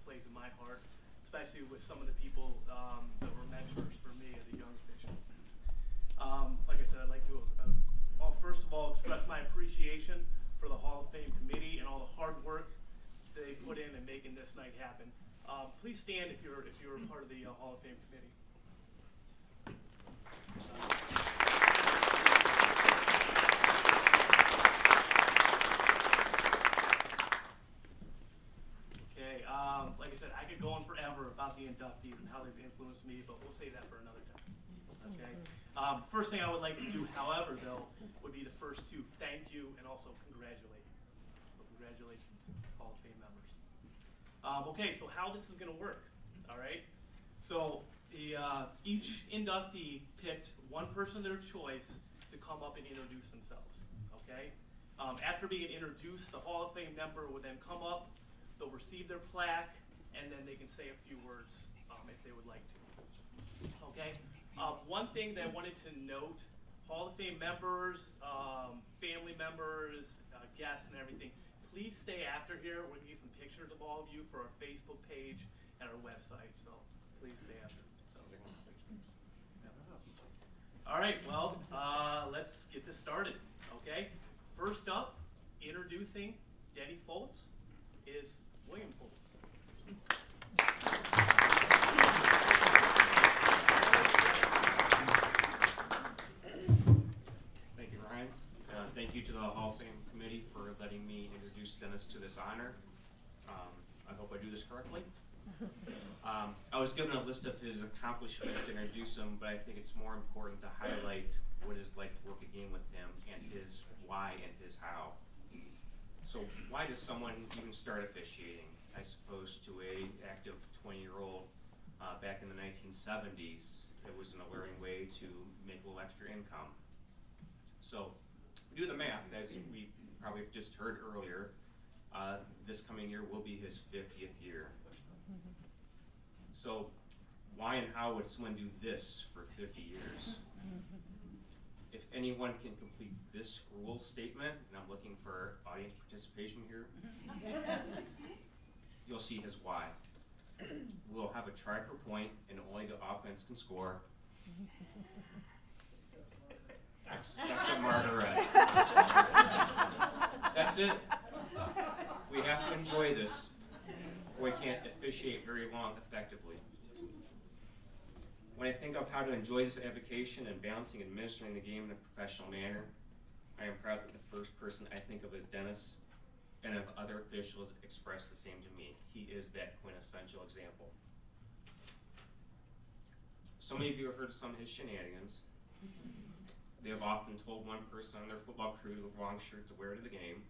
plays in my heart, especially with some of the people that were mentors for me as a young official. Like I said, I'd like to, first of all, express my appreciation for the Hall of Fame committee and all the hard work they put in making this night happen. Please stand if you're a part of the Hall of Fame committee. Okay, like I said, I could go on forever about the inductees and how they've influenced me, but we'll save that for another time. Okay. First thing I would like to do, however, though, would be the first to thank you and also congratulate you. So congratulations, Hall of Fame members. Okay, so how this is going to work, all right? So each inductee picked one person of their choice to come up and introduce themselves, okay? After being introduced, the Hall of Fame member will then come up, they'll receive their plaque, and then they can say a few words if they would like to, okay? One thing that I wanted to note, Hall of Fame members, family members, guests and everything, please stay after here. We're going to get some pictures of all of you for our Facebook page and our website, so please stay after. So. All right, well, let's get this started, okay? First up, introducing Denny Fultz is William Foltz. Thank you, Ryan. Thank you to the Hall of Fame committee for letting me introduce Dennis to this honor. I hope I do this correctly. I was given a list of his accomplishments to introduce him, but I think it's more important to highlight what it's like to work a game with him and his why and his how. So why does someone even start officiating? I suppose to a active 20-year-old back in the 1970s, it was an alluring way to make a little extra income. So if we do the math, as we probably have just heard earlier, this coming year will be his 50th year. So why and how would someone do this for 50 years? If anyone can complete this rule statement, and I'm looking for audience participation here, you'll see his why. We'll have a try for point, and only the offense can score. Except for Margaret. That's it. We have to enjoy this, or we can't officiate very long effectively. When I think of how to enjoy this avocation and balancing and administering the game in a professional manner, I am proud that the first person I think of is Dennis, and of other officials express the same to me. He is that quintessential example. Some of you have heard some of his shenanigans. They have often told one person on their football crew the wrong shirt to wear to the game.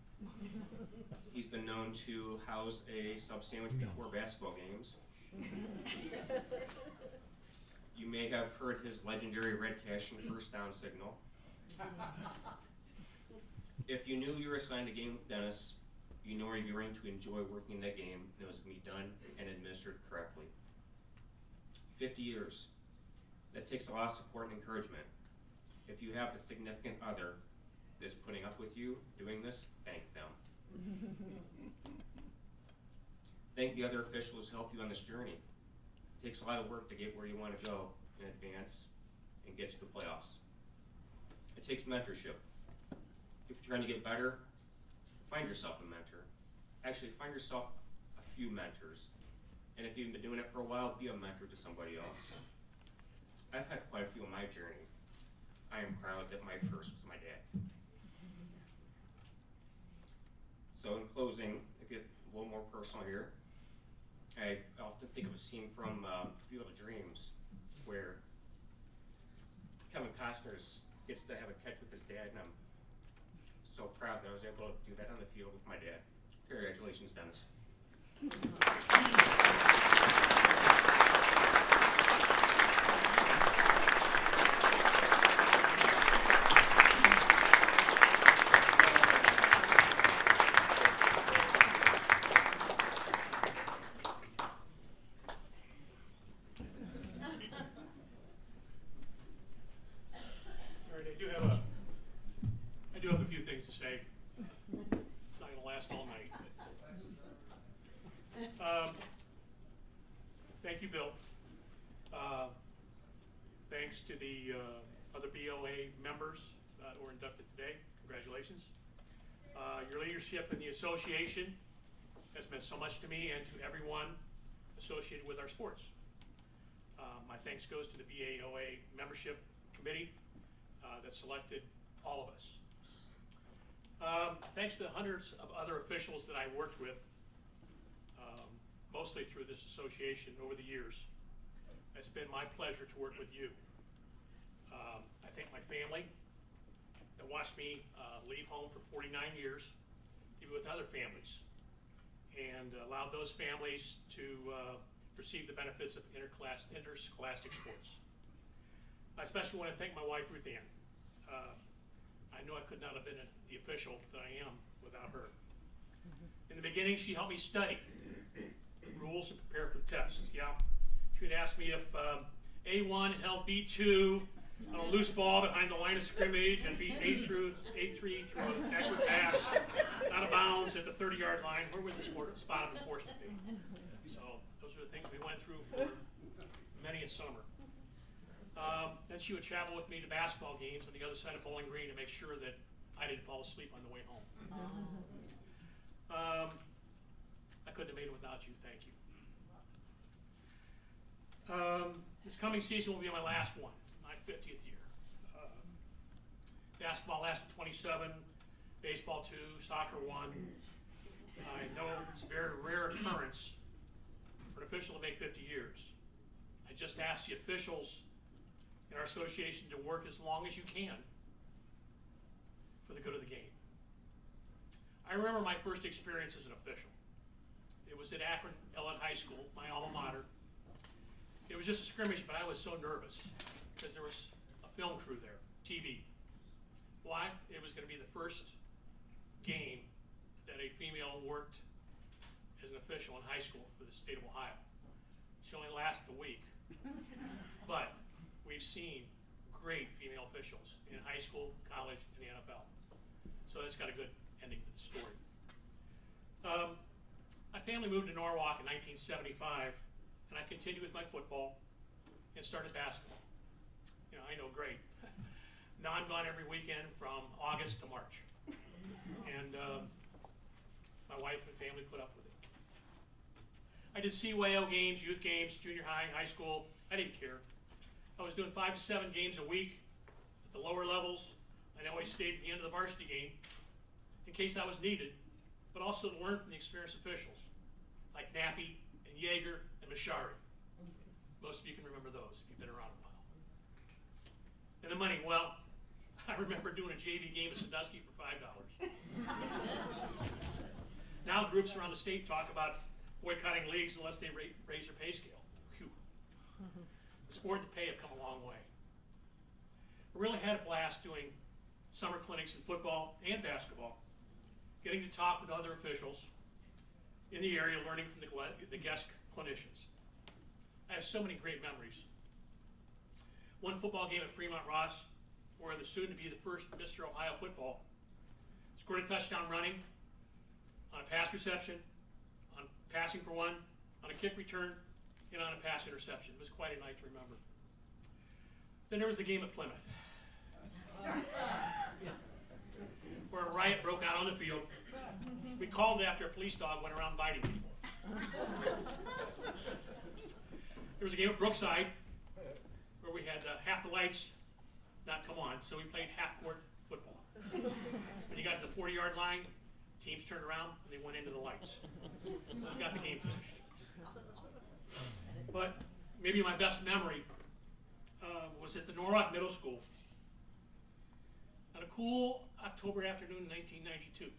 He's been known to house a sub sandwich before basketball games. You may have heard his legendary red cashing first down signal. If you knew you were assigned a game with Dennis, you know you're going to enjoy working that game, and it was going to be done and administered correctly. 50 years. That takes a lot of support and encouragement. If you have a significant other that's putting up with you doing this, thank them. Thank the other officials who helped you on this journey. It takes a lot of work to get where you want to go in advance and get to the playoffs. It takes mentorship. If you're trying to get better, find yourself a mentor. Actually, find yourself a few mentors. And if you've been doing it for a while, be a mentor to somebody else. I've had quite a few on my journey. I am proud that my first was my dad. So in closing, to get a little more personal here, I often think of a scene from Field of Dreams where Kevin Costner gets to have a catch with his dad, and I'm so proud that I was able to do that on the field with my dad. Congratulations, Dennis. I do have a few things to say. It's not going to last all night. you, Bill. Thanks to the other BAOA members who were inducted today. Congratulations. Your leadership in the association has meant so much to me and to everyone associated with our sports. My thanks goes to the BAOA membership committee that selected all of us. Thanks to hundreds of other officials that I worked with, mostly through this association over the years. It's been my pleasure to work with you. I thank my family that watched me leave home for 49 years to be with other families and allowed those families to receive the benefits of interscholastic sports. I especially want to thank my wife, Ruth Ann. I know I could not have been the official that I am without her. In the beginning, she helped me study rules and prepare for the test. Yeah, she would ask me if A1 held B2 on a loose ball behind the line of scrimmage and beat A3 through a backward pass out of bounds at the 30-yard line. Where would the spot of enforcement be? So those are the things we went through for many a summer. Then she would travel with me to basketball games on the other side of Bowling Green to make sure that I didn't fall asleep on the way home. I couldn't have made it without you. Thank you. This coming season will be my last one, my 50th year. Basketball lasted 27, baseball 2, soccer 1. I know it's a very rare occurrence for an official to make 50 years. I just ask the officials in our association to work as long as you can for the good of the game. I remember my first experience as an official. It was at Akron Elliott High School, my alma mater. It was just a scrimmage, but I was so nervous because there was a film crew there, TV. Why? It was going to be the first game that a female worked as an official in high school for the state of Ohio. She only lasted a week. But we've seen great female officials in high school, college, and the NFL. So that's got a good ending to the story. My family moved to Norwalk in 1975, and I continued with my football and started basketball. You know, I know, great. Now I'm gone every weekend from August to March. And my wife and family put up with it. I did CYO games, youth games, junior high, high school. I didn't care. I was doing 5 to 7 games a week at the lower levels. I always stayed at the end of the varsity game in case I was needed, but also to learn from the experienced officials like Nappy and Yeager and Mashari. Most of you can remember those if you've been around a while. And the money, well, I remember doing a JV game at Sandusky for $5. Now groups around the state talk about boycotting leagues unless they raise their pay scale. Whew. The sport and the pay have come a long way. I really had a blast doing summer clinics in football and basketball, getting to talk with other officials in the area, learning from the guest clinicians. I have so many great memories. One football game at Fremont Ross, where the soon-to-be the first Mr. Ohio football scored a touchdown running, on a pass reception, on passing for one, on a kick return, and on a pass interception. It was quite a night to remember. Then there was the game at Plymouth, where a riot broke out on the field. We called it after a police dog went around biting people. There was a game at Brookside, where we had half the lights not come on, so we played half-court football. When you got to the 40-yard line, teams turned around and they went into the lights. We got the game finished. But maybe my best memory was at the Norwalk Middle School on a cool October afternoon in 1992.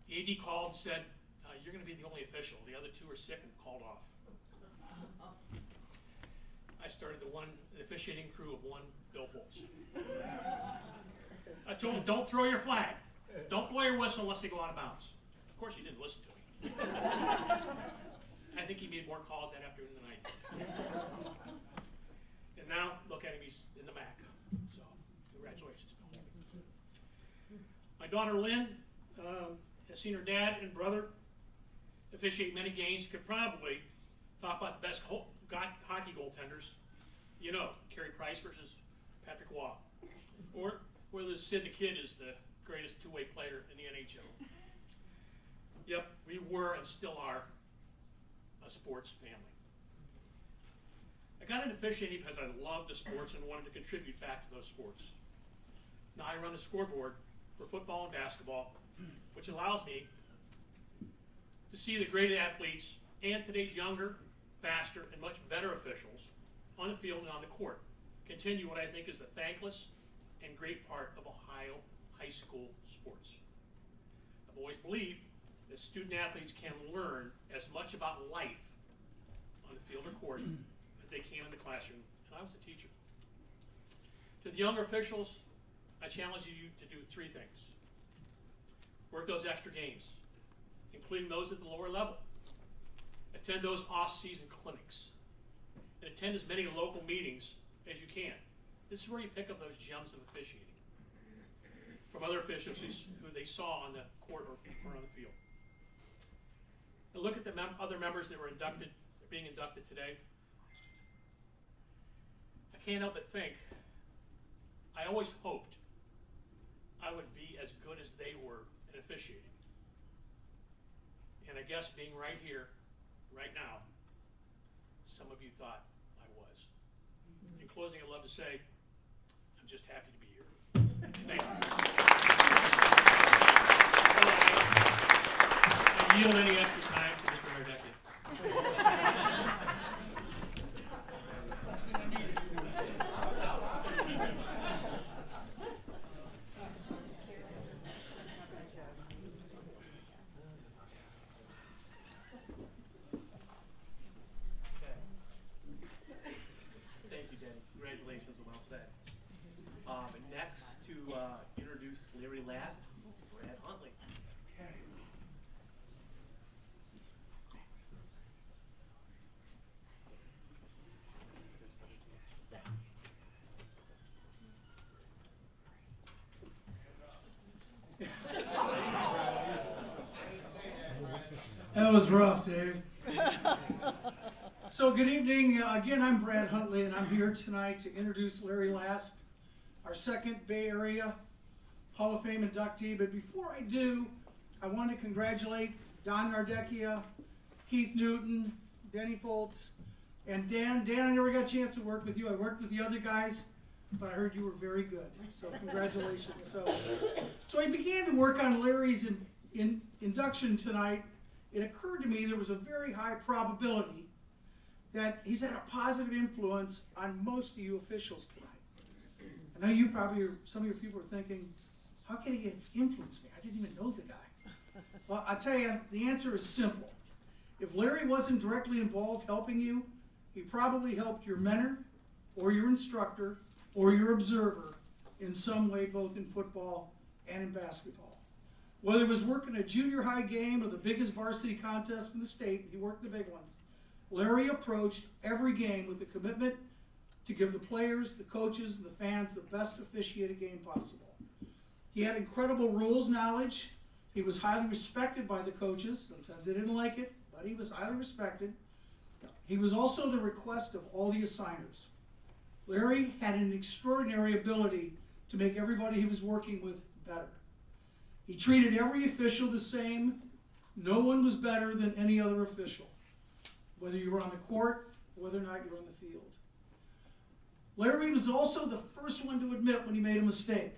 The AD called and said, you're going to be the only official. The other two are sick and called off. I started the officiating crew of one Bill Foltz. I told him, don't throw your flag. Don't blow your whistle unless they go out of bounds. Of course, he didn't listen to me. I think he made more calls that afternoon than I did. And now, look at him, he's in the MAC. So, congratulations, Bill. My daughter Lynn has seen her dad and brother officiate many games, could probably Talk about the best hockey goaltenders. You know, Carey Price versus Patrick Waugh. Or whether Sid the Kid is the greatest two-way player in the NHL. Yep, we were and still are a sports family. I got into officiating because I loved the sports and wanted to contribute back to those sports. Now I run the scoreboard for football and basketball, which allows me to see the great athletes and today's younger, faster, and much better officials on the field and on the court continue what I think is a thankless and great part of Ohio high school sports. I've always believed that student athletes can learn as much about life on the field or court as they can in the classroom, and I was a teacher. To the younger officials, I challenge you to do three things. Work those extra games, including those at the lower level. Attend those off-season clinics, and attend as many local meetings as you can. This is where you pick up those gems of officiating from other officials who they saw on the court or on the field. And look at the other members that were being inducted today. I can't help but think, I always hoped I would be as good as they were at officiating. And I guess being right here, right now, some of you thought I was. In closing, I'd love to say, I'm just happy to be here. Thank you. I yield any extra time to Mr. Mardecki. Thank you, Danny. Congratulations and well said. Next to introduce Larry Last, Brad Huntley. That was rough, Dave. So good evening. Again, I'm Brad Huntley, and I'm here tonight to introduce Larry Last, our second Bay Area Hall of Fame inductee. But before I do, I want to congratulate Don Nardecchia, Keith Newton, Denny Fultz, and Dan. Dan, I never got a chance to work with you. I worked with the other guys, but I heard you were very good. So congratulations. So I began to work on Larry's induction tonight. It occurred to me there was a very high probability that he's had a positive influence on most of you officials tonight. I know you probably, some of your people are thinking, how can he influence me? I didn't even know the guy. Well, I'll tell you, the answer is simple. If Larry wasn't directly involved helping you, he probably helped your mentor or your instructor or your observer in some way, both in football and in basketball. Whether it was working a junior high game or the biggest varsity contest in the state, he worked the big ones, Larry approached every game with a commitment to give the players, the coaches, and the fans the best officiated game possible. He had incredible rules knowledge. He was highly respected by the coaches. Sometimes they didn't like it, but he was highly respected. He was also the request of all the assigners. Larry had an extraordinary ability to make everybody he was working with better. He treated every official the same. No one was better than any other official, whether you were on the court or whether or not you were on the field. Larry was also the first one to admit when he made a mistake,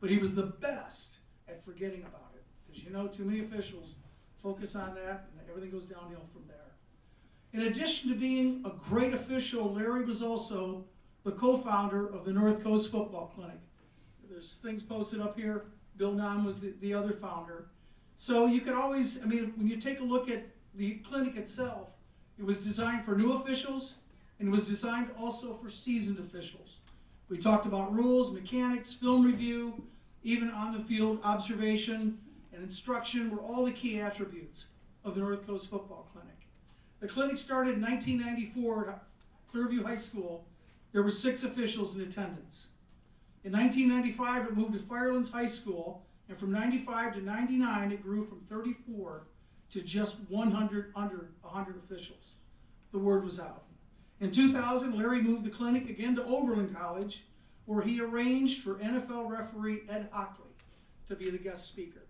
but he was the best at forgetting about it. Because you know, too many officials focus on that and everything goes downhill from there. In addition to being a great official, Larry was also the co-founder of the North Coast Football Clinic. There's things posted up here. Bill Nahm was the other founder. So you could always, I mean, when you take a look at the clinic itself, it was designed for new officials, and it was designed also for seasoned officials. We talked about rules, mechanics, film review, even on-the-field observation and instruction were all the key attributes of the North Coast Football Clinic. The clinic started in 1994 at Clearview High School. There were 6 officials in attendance. In 1995, it moved to Firelands High School, and from 95 to 99, it grew from 34 to just 100, under 100 officials. the word was out. In 2000, Larry moved the clinic again to Oberlin College, where he arranged for NFL referee Ed Hockley to be the guest speaker.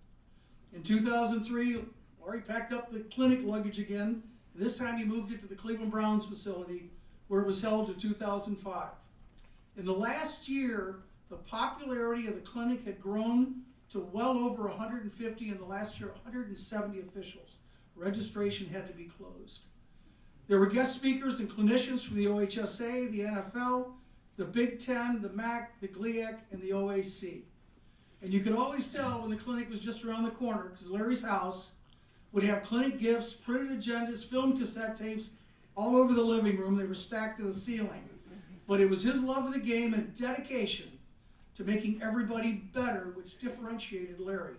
In 2003, Larry packed up the clinic luggage again. This time he moved it to the Cleveland Browns facility, where it was held to 2005. In the last year, the popularity of the clinic had grown to well over 150, in the last year 170 officials. Registration had to be closed. There were guest speakers and clinicians from the OHSA, the NFL, the Big Ten, the MAC, the GLIAC, and the OAC. And you could always tell when the clinic was just around the corner, because Larry's house would have clinic gifts, printed agendas, film cassette tapes all over the living room. They were stacked to the ceiling. But it was his love of the game and dedication to making everybody better which differentiated Larry.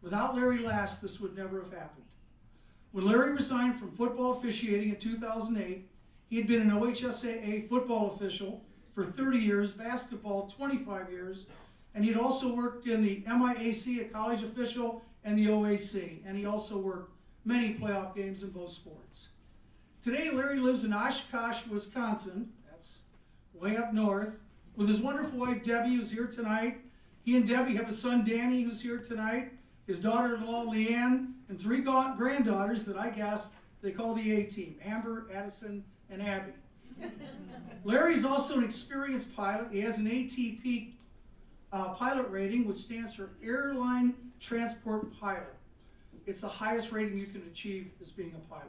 Without Larry Last, this would never have happened. When Larry resigned from football officiating in 2008, he had been an OHSAA football official for 30 years, basketball 25 years, and he'd also worked in the MIAC, a college official, and the OAC, and he also worked many playoff games in both sports. Today, Larry lives in Oshkosh, Wisconsin, that's way up north, with his wonderful wife Debbie, who's here tonight. He and Debbie have a son, Danny, who's here tonight, his daughter-in-law, Leanne, and 3 granddaughters that I guess they call the A-team, Amber, Addison, and Abby. Larry's also an experienced pilot. He has an ATP pilot rating, which stands for Airline Transport Pilot. It's the highest rating you can achieve as being a pilot.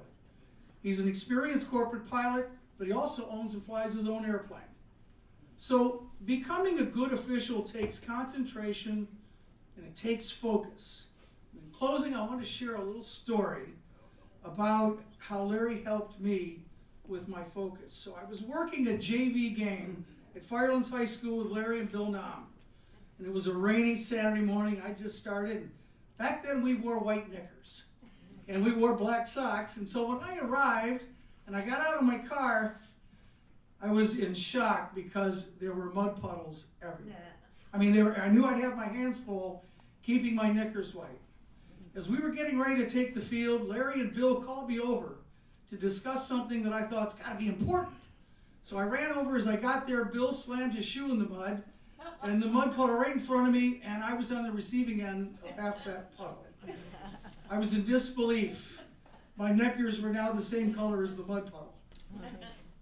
He's an experienced corporate pilot, but he also owns and flies his own airplane. So becoming a good official takes concentration and it takes focus. In closing, I want to share a little story about how Larry helped me with my focus. So I was working a JV game at Firelands High School with Larry and Bill Nam. And it was a rainy Saturday morning. I just started. Back then we wore white knickers and we wore black socks. And so when I arrived and I got out of my car, I was in shock because there were mud puddles everywhere. I mean, I knew I'd have my hands full keeping my knickers white. As we were getting ready to take the field, Larry and Bill called me over to discuss something that I thought's got to be important. So I ran over. As I got there, Bill slammed his shoe in the mud, and the mud puddle right in front of me, and I was on the receiving end of half that puddle. I was in disbelief. My knickers were now the same color as the mud puddle.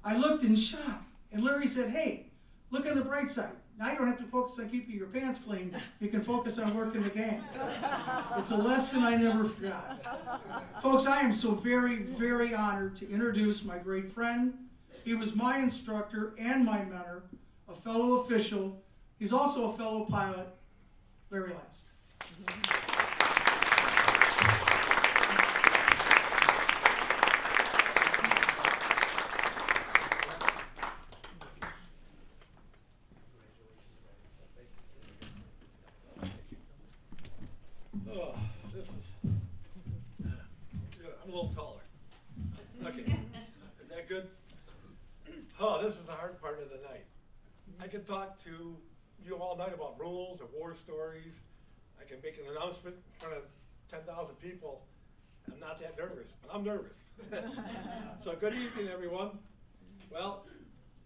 I looked in shock, and Larry said, "Hey, look on the bright side. Now you don't have to focus on keeping your pants clean. You can focus on working the game." It's a lesson I never forgot. Folks, I am so very, very honored to introduce my great friend. He was my instructor and my mentor, a fellow official. He's also a fellow pilot, Larry Last. I'm a little taller. Okay, is that good? Oh, this is the hard part of the night. I can talk to you all night about rules and war stories. I can make an announcement in front of 10,000 people. I'm not that nervous, but I'm nervous. So good evening, everyone. Well,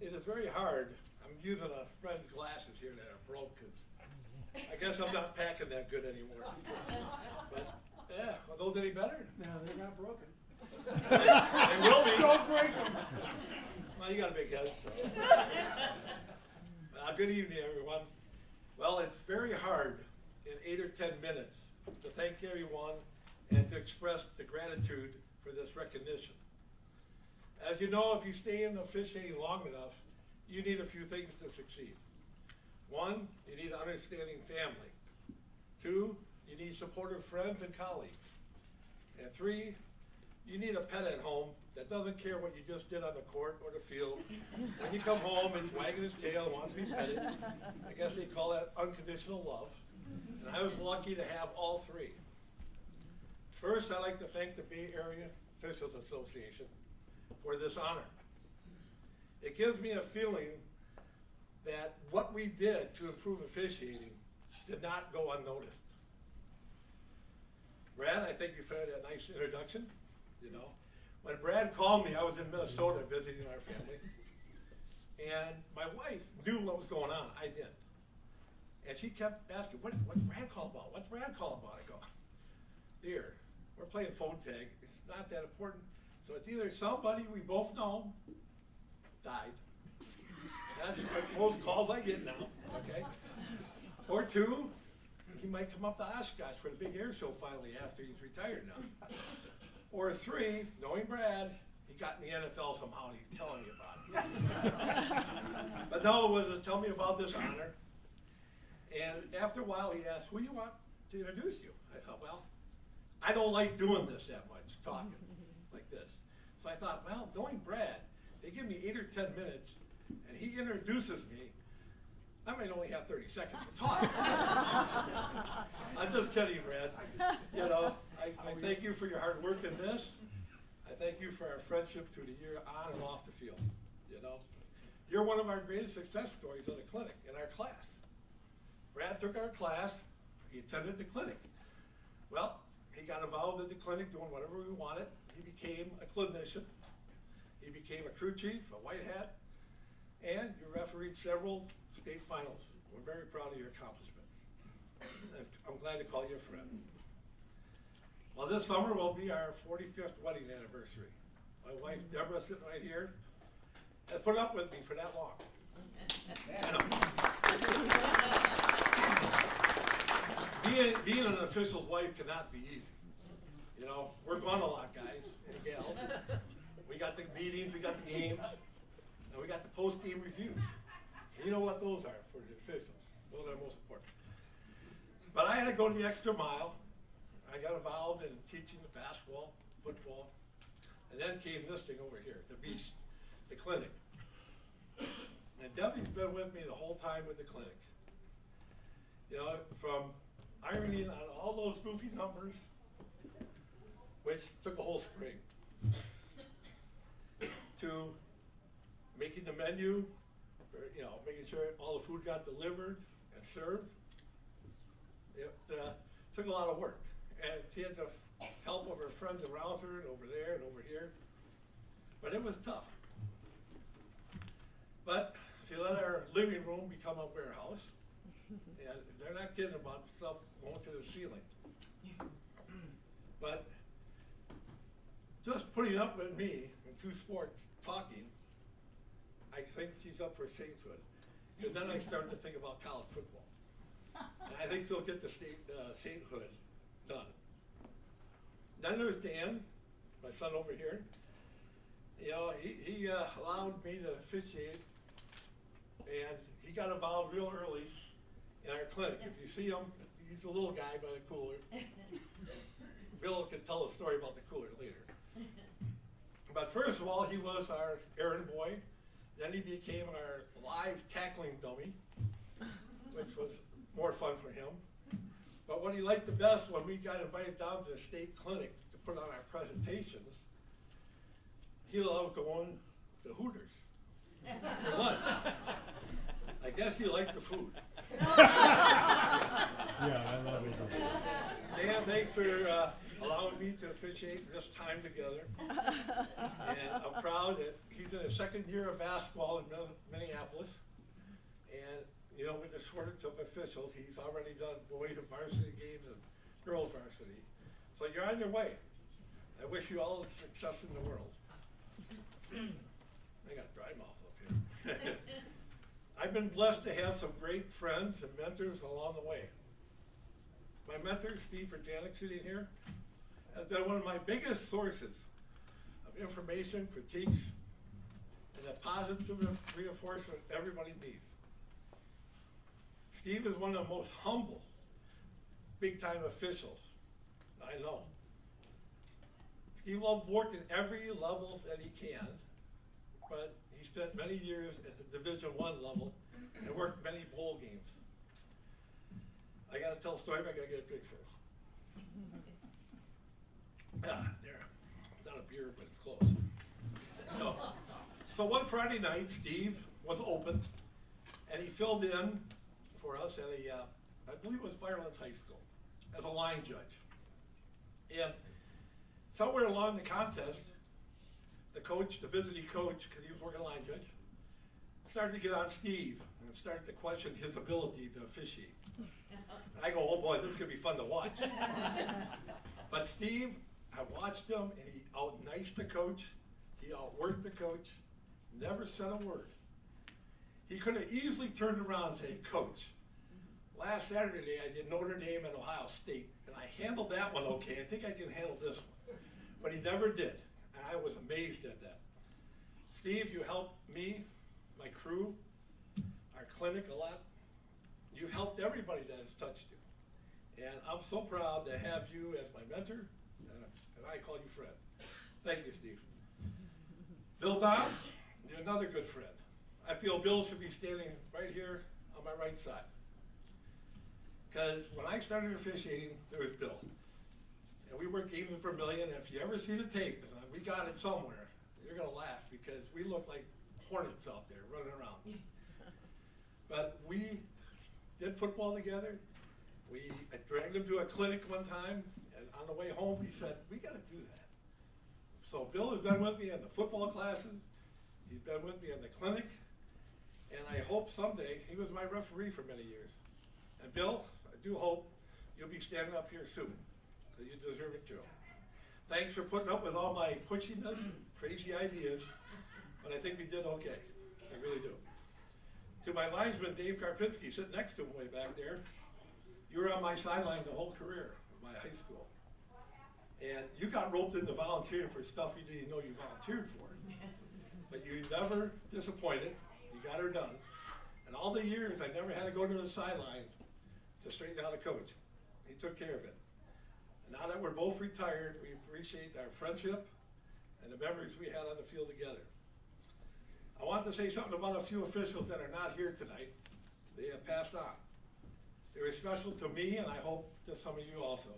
it is very hard. I'm using a friend's glasses here that are broke because I guess I'm not packing that good anymore. But yeah, are those any better? No, they're not broken. They will be. Don't break them. Well, you got a big head, so. Good evening, everyone. Well, it's very hard in 8 or 10 minutes to thank everyone and to express the gratitude for this recognition. As you know, if you stay in officiating long enough, you need a few things to succeed. 1, you need an understanding family. 2, you need supportive friends and colleagues. And 3, you need a pet at home that doesn't care what you just did on the court or the field. When you come home, it's wagging his tail and wants to be petted. I guess they call that unconditional love. And I was lucky to have all 3. First, I'd like to thank the Bay Area Officials Association for this honor. It gives me a feeling that what we did to improve officiating did not go unnoticed. Brad, I think you've had a nice introduction. You know, When Brad called me, I was in Minnesota visiting our family. And my wife knew what was going on. I didn't. And she kept asking, what's Brad call about? What's Brad call about? I go, dear, we're playing phone tag. It's not that important. So it's either somebody we both know died. That's the most calls I get now, okay? Or two, he might come up to Oshkosh for the big air show finally after he's retired now. Or three, knowing Brad, he got in the NFL somehow and he's telling me about it. But no, it was a tell me about this honor. And after a while he asked, who do you want to introduce you? I thought, well, I don't like doing this that much, talking like this. So I thought, well, knowing Brad, they give me 8 or 10 minutes and he introduces me, I might only have 30 seconds to talk. I'm just kidding, Brad. You know, I thank you for your hard work in this. I thank you for our friendship through the year on and off the field. You know, you're one of our greatest success stories of the clinic in our class. Brad took our class, he attended the clinic. Well, he got involved in the clinic doing whatever we wanted. He became a clinician. He became a crew chief, a white hat, and you refereed several state finals. We're very proud of your accomplishments. I'm glad to call you a friend. Well, this summer will be our 45th wedding anniversary. My wife, Deborah, sitting right here, has put up with me for that long. Being an official's wife cannot be easy. You know, we're gone a lot, guys and gals. We got the meetings, we got the games, and we got the post-game reviews. And you know what those are for the officials. Those are most important. But I had to go the extra mile. I got involved in teaching the basketball, football, and then came this thing over here, the beast, the clinic. And Debbie's been with me the whole time with the clinic. You know, from ironing on all those goofy numbers, which took a whole spring, to making the menu, or, you know, making sure all the food got delivered and served. It took a lot of work. And she had the help of her friends around her and over there and over here. But it was tough. But she let our living room become a warehouse. And they're not kidding about stuff going to the ceiling. But just putting up with me in two sports talking, I think she's up for sainthood. And then I started to think about college football. And I think she'll get the sainthood done. Then there's Dan, my son over here. You know, he allowed me to officiate, and he got involved real early in our clinic. If you see him, he's the little guy by the cooler. Bill can tell a story about the cooler later. But first of all, he was our errand boy. Then he became our live tackling dummy, which was more fun for him. But what he liked the best when we got invited down to the state clinic to put on our presentations, he loved going to Hooters for lunch. I guess he liked the food. Yeah, I love it. Dan, thanks for allowing me to officiate this time together. And I'm proud that he's in his second year of basketball in Minneapolis. And, you know, with the shortage of officials, he's already done boys and varsity games and girls varsity. So you're on your way. I wish you all the success in the world. I got a dry mouth up here. I've been blessed to have some great friends and mentors along the way. My mentor, Steve Janik, sitting here, has been one of my biggest sources of information, critiques, and the positive reinforcement everybody needs. Steve is one of the most humble, big-time officials I know. Steve loves working every level that he can, but he spent many years at the Division I level and worked many bowl games. I gotta tell a story, but I gotta get a drink first. There. It's not a beer, but it's close. So one Friday night, Steve was open, and he filled in for us at a, I believe it was Firelands High School, as a line judge. And somewhere along the contest, the coach, the visiting coach, because he was working line judge, started to get on Steve and started to question his ability to officiate. And I go, oh boy, this is gonna be fun to watch. But Steve, I watched him and he out-niced the coach, he outworked the coach, never said a word. He could have easily turned around and said, Coach, last Saturday I did Notre Dame and Ohio State, and I handled that one okay. I think I can handle this one. But he never did, and I was amazed at that. Steve, you helped me, my crew, our clinic a lot. You've helped everybody that has touched you. And I'm so proud to have you as my mentor, and I call you friend. Thank you, Steve. Bill Don, you're another good friend. I feel Bill should be standing right here on my right side. Because when I started officiating, there was Bill. And we worked games in Vermillion, and if you ever see the tape, we got it somewhere, you're gonna laugh because we look like hornets out there running around. But we did football together. I dragged him to a clinic one time, and on the way home, he said, we gotta do that. So Bill has been with me in the football classes, he's been with me in the clinic, and I hope someday, he was my referee for many years. And Bill, I do hope you'll be standing up here soon, because you deserve it too. Thanks for putting up with all my pushiness, crazy ideas, but I think we did okay. I really do. To my linesman, Dave Karpinski, sitting next to him way back there, you were on my sideline the whole career of my high school. And you got roped into volunteering for stuff you didn't know you volunteered for. But you never disappointed. You got her done. And all the years, I never had to go to the sideline to straighten out a coach. He took care of it. And now that we're both retired, we appreciate our friendship and the memories we had on the field together. I want to say something about a few officials that are not here tonight. They have passed on. They were special to me, and I hope to some of you also.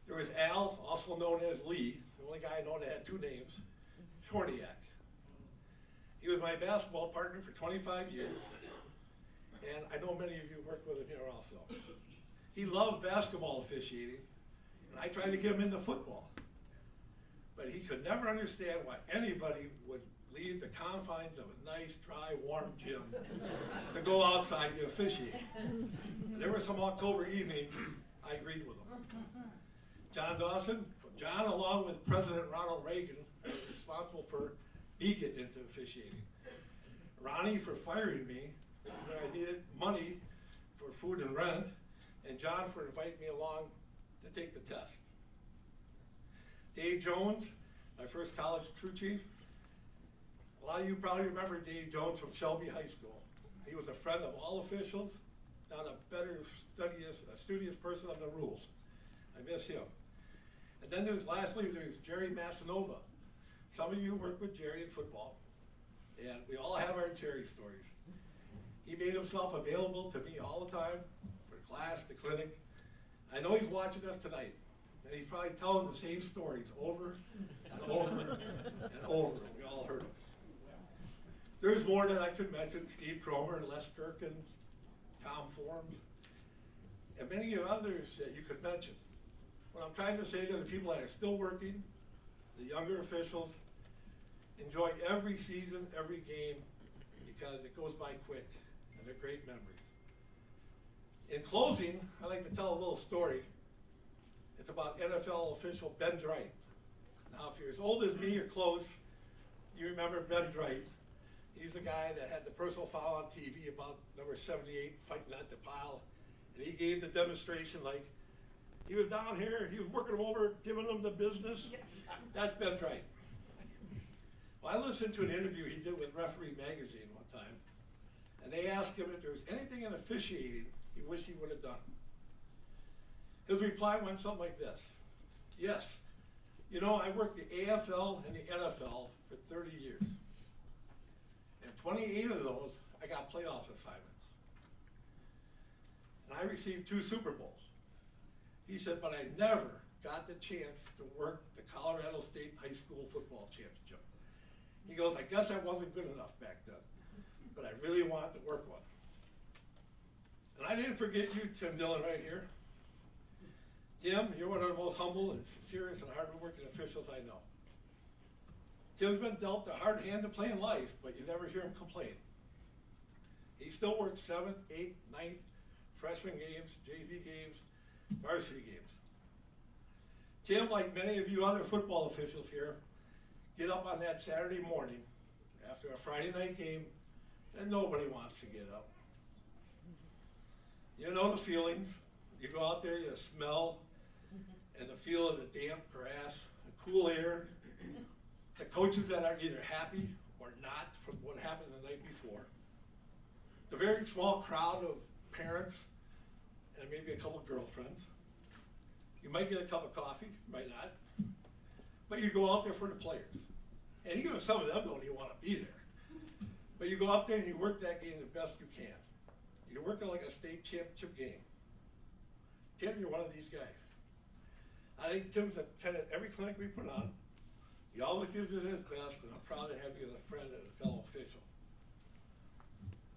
There was Al, also known as Lee, the only guy I know that had two names, Shorniak. He was my basketball partner for 25 years, and I know many of you worked with him here also. He loved basketball officiating, and I tried to get him into football. But he could never understand why anybody would leave the confines of a nice, dry, warm gym to go outside to officiate. And there were some October evenings I agreed with him. John Dawson, John, along with President Ronald Reagan, was responsible for me getting into officiating. Ronnie for firing me when I needed money for food and rent, and John for inviting me along to take the test. Dave Jones, my first college crew chief. A lot of you probably remember Dave Jones from Shelby High School. He was a friend of all officials, not a better studious person of the rules. I miss him. And then lastly, there's Jerry Massanova. Some of you work with Jerry in football, and we all have our Jerry stories. He made himself available to me all the time for class, the clinic. I know he's watching us tonight, and he's probably telling the same stories over and over and over. We all heard them. There's more that I could mention: Steve Cromer, Les Gerken, Tom Forms, and many others that you could mention. What I'm trying to say to the people that are still working, the younger officials, enjoy every season, every game, because it goes by quick, and they're great memories. In closing, I'd like to tell a little story. It's about NFL official Ben Dreit. Now, if you're as old as me or close, you remember Ben Dreit. He's the guy that had the personal foul on TV about number 78 fighting at the pile. And he gave the demonstration like he was down here, he was working over, giving them the business. That's Ben Dreit. Well, I listened to an interview he did with Referee Magazine one time, and they asked him if there was anything in officiating he wished he would have done. His reply went something like this: yes, you know, I worked the AFL and the NFL for 30 years. And 28 of those, I got playoff assignments. And I received 2 Super Bowls. He said, but I never got the chance to work the Colorado State High School Football Championship. He goes, I guess I wasn't good enough back then, but I really wanted to work one. And I didn't forget you, Tim Dillon, right here. Tim, you're one of the most humble and serious and hard-working officials I know. Tim's been dealt a hard hand to play in life, but you never hear him complain. He still works 7th, 8th, 9th, freshman games, JV games, varsity games. Tim, like many of you other football officials here, get up on that Saturday morning after a Friday night game and nobody wants to get up. You know the feelings. You go out there, you smell and the feel of the damp grass, the cool air, the coaches that are either happy or not from what happened the night before, the very small crowd of parents and maybe a couple girlfriends. You might get a cup of coffee, might not, but you go out there for the players. And even some of them don't even want to be there. But you go out there and you work that game the best you can. You work it like a state championship game. Tim, you're one of these guys. I think Tim's attended every clinic we put on. He always gives it his best, and I'm proud to have you as a friend and a fellow official.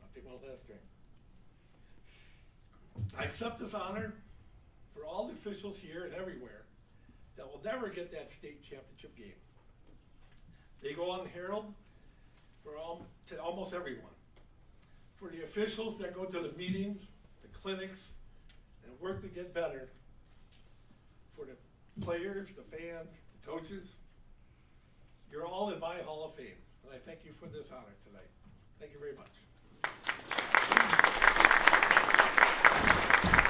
I'll take one last drink. I accept this honor for all the officials here and everywhere that will never get that state championship game. They go on the Herald to almost everyone. For the officials that go to the meetings, the clinics, and work to get better. For the players, the fans, the coaches, you're all in my Hall of Fame. And I thank you for this honor tonight. Thank you very much.